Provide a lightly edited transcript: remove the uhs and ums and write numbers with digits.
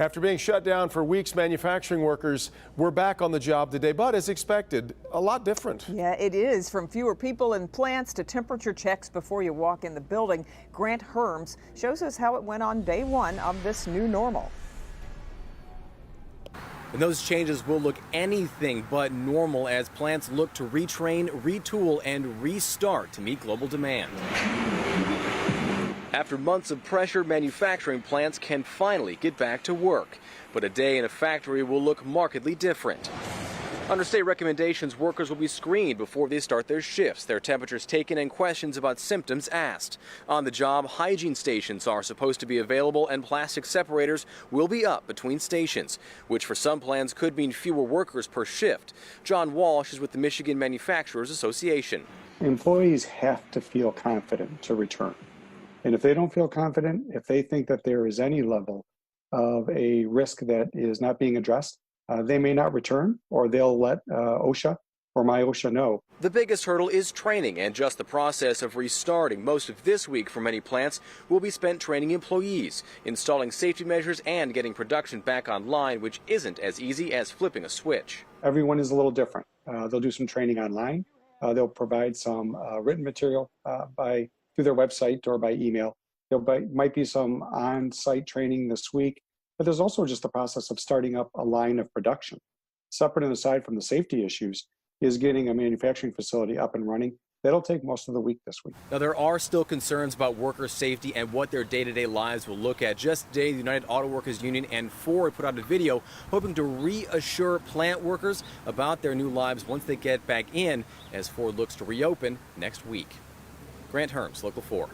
After being shut down for weeks, manufacturing workers were back on the job today, but as expected, a lot different. Yeah, it is. From fewer people in plants to temperature checks before you walk in the building, Grant Herms shows us how it went on day one of this new normal. And those changes will look anything but normal as plants look to retrain, retool, and restart to meet global demand. After months of pressure, manufacturing plants can finally get back to work. But a day in a factory will look markedly different. Under state recommendations, workers will be screened before they start their shifts, their temperatures taken, and questions about symptoms asked. On the job, hygiene stations are supposed to be available, and plastic separators will be up between stations, which for some plants could mean fewer workers per shift. John Walsh is with the Michigan Manufacturers Association. Employees have to feel confident to return. And if they don't feel confident, if they think that there is any level of a risk that is not being addressed, they may not return, or they'll let OSHA or my OSHA know. The biggest hurdle is training, and just the process of restarting. Most of this week for many plants will be spent training employees, installing safety measures, and getting production back online, which isn't as easy as flipping a switch. Everyone is a little different. They'll do some training online. They'll provide some written material through their website or by email. There might be some on-site training this week, but there's also just the process of starting up a line of production. Separate and aside from the safety issues is getting a manufacturing facility up and running. That'll take most of the week this week. Now, there are still concerns about worker safety and what their day-to-day lives will look at. Just today, the United Auto Workers Union and Ford put out a video hoping to reassure plant workers about their new lives once they get back in, as Ford looks to reopen next week. Grant Herms, Local 4.